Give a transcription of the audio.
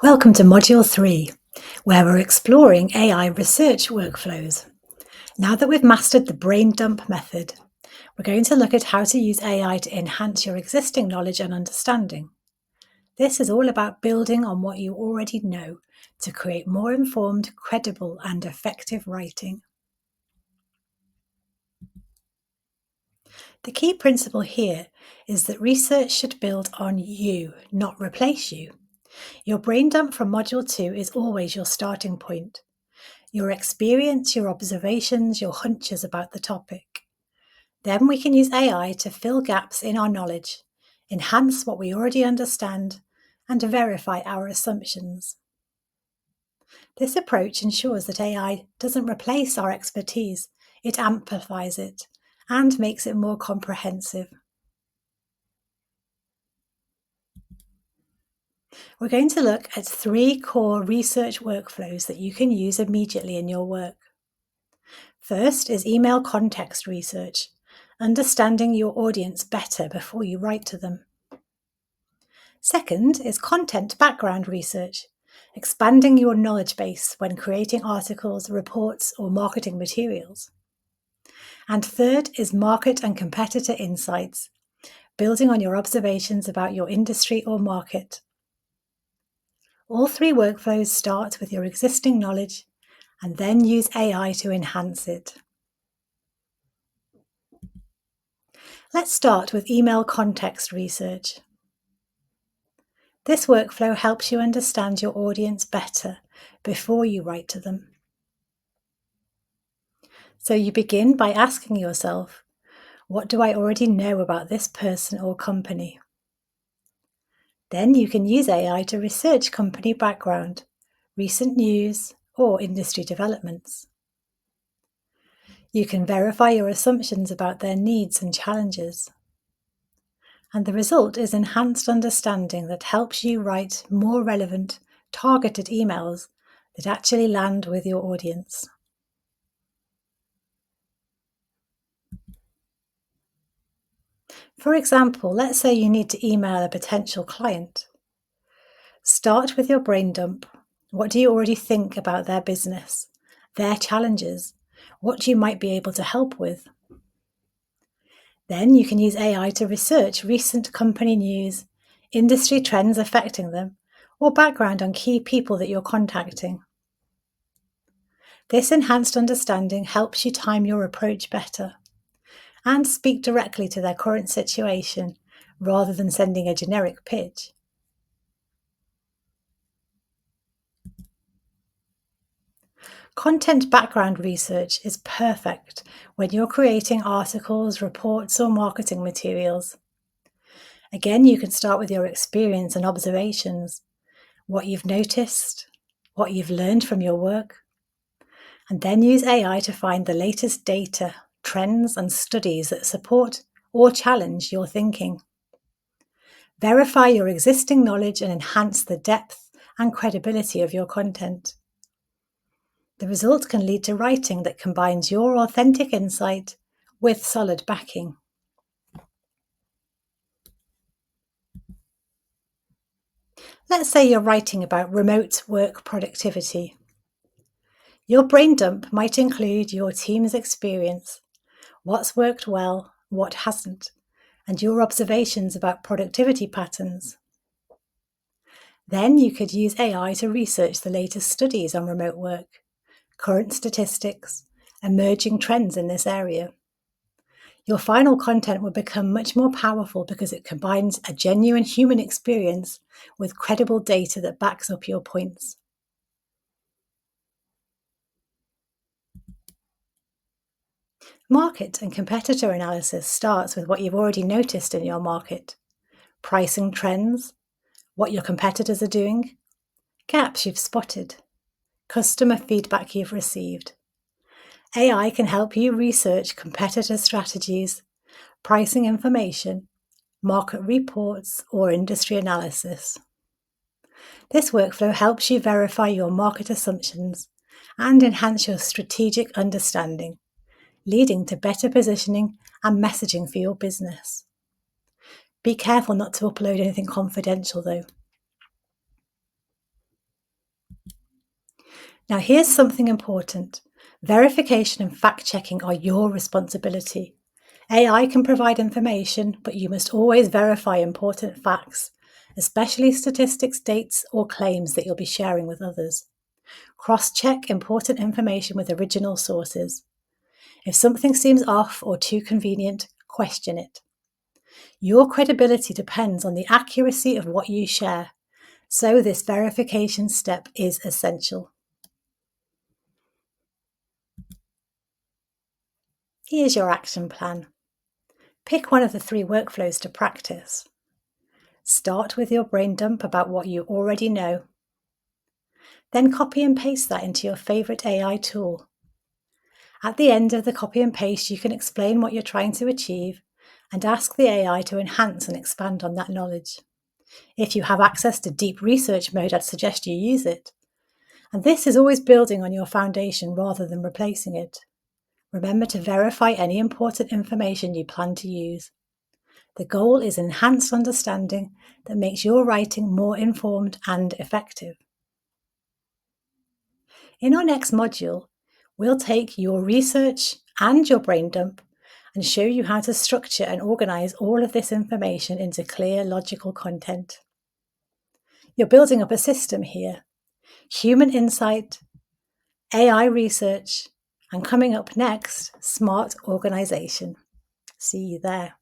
Welcome to Module 3, where we're exploring AI research workflows. Now that we've mastered the brain dump method, we're going to look at how to use AI to enhance your existing knowledge and understanding. This is all about building on what you already know to create more informed, credible, and effective writing. The key principle here is that research should build on you, not replace you. Your brain dump from Module 2 is always your starting point. Your experience, your observations, your hunches about the topic. Then we can use AI to fill gaps in our knowledge, enhance what we already understand, and to verify our assumptions. This approach ensures that AI doesn't replace our expertise, it amplifies it and makes it more comprehensive. We're going to look at 3 core research workflows that you can use immediately in your work. First is email context research, understanding your audience better before you write to them. Second is content background research, expanding your knowledge base when creating articles, reports, or marketing materials. And third is market and competitor insights, building on your observations about your industry or market. All 3 workflows start with your existing knowledge and then use AI to enhance it. Let's start with email context research. This workflow helps you understand your audience better before you write to them. So you begin by asking yourself, what do I already know about this person or company? Then you can use AI to research company background, recent news, or industry developments. You can verify your assumptions about their needs and challenges. And the result is enhanced understanding that helps you write more relevant, targeted emails that actually land with your audience. For example, let's say you need to email a potential client. Start with your brain dump. What do you already think about their business, their challenges, what you might be able to help with? Then you can use AI to research recent company news, industry trends affecting them, or background on key people that you're contacting. This enhanced understanding helps you time your approach better and speak directly to their current situation rather than sending a generic pitch. Content background research is perfect when you're creating articles, reports, or marketing materials. Again, you can start with your experience and observations, what you've noticed, what you've learned from your work, and then use AI to find the latest data, trends, and studies that support or challenge your thinking. Verify your existing knowledge and enhance the depth and credibility of your content. The result can lead to writing that combines your authentic insight with solid backing. Let's say you're writing about remote work productivity. Your brain dump might include your team's experience, what's worked well, what hasn't, and your observations about productivity patterns. Then you could use AI to research the latest studies on remote work, current statistics, emerging trends in this area. Your final content will become much more powerful because it combines a genuine human experience with credible data that backs up your points. Market and competitor analysis starts with what you've already noticed in your market, pricing trends, what your competitors are doing, gaps you've spotted, customer feedback you've received. AI can help you research competitor strategies, pricing information, market reports, or industry analysis. This workflow helps you verify your market assumptions and enhance your strategic understanding, leading to better positioning and messaging for your business. Be careful not to upload anything confidential though. Now, here's something important. Verification and fact-checking are your responsibility. AI can provide information, but you must always verify important facts, especially statistics, dates, or claims that you'll be sharing with others. Cross-check important information with original sources. If something seems off or too convenient, question it. Your credibility depends on the accuracy of what you share, so this verification step is essential. Here's your action plan. Pick one of the 3 workflows to practice. Start with your brain dump about what you already know. Then copy and paste that into your favourite AI tool. At the end of the copy and paste, you can explain what you're trying to achieve and ask the AI to enhance and expand on that knowledge. If you have access to deep research mode, I'd suggest you use it. And this is always building on your foundation rather than replacing it. Remember to verify any important information you plan to use. The goal is enhanced understanding that makes your writing more informed and effective. In our next module, we'll take your research and your brain dump and show you how to structure and organize all of this information into clear, logical content. You're building up a system here: human insight, AI research, and coming up next, smart organization. See you there.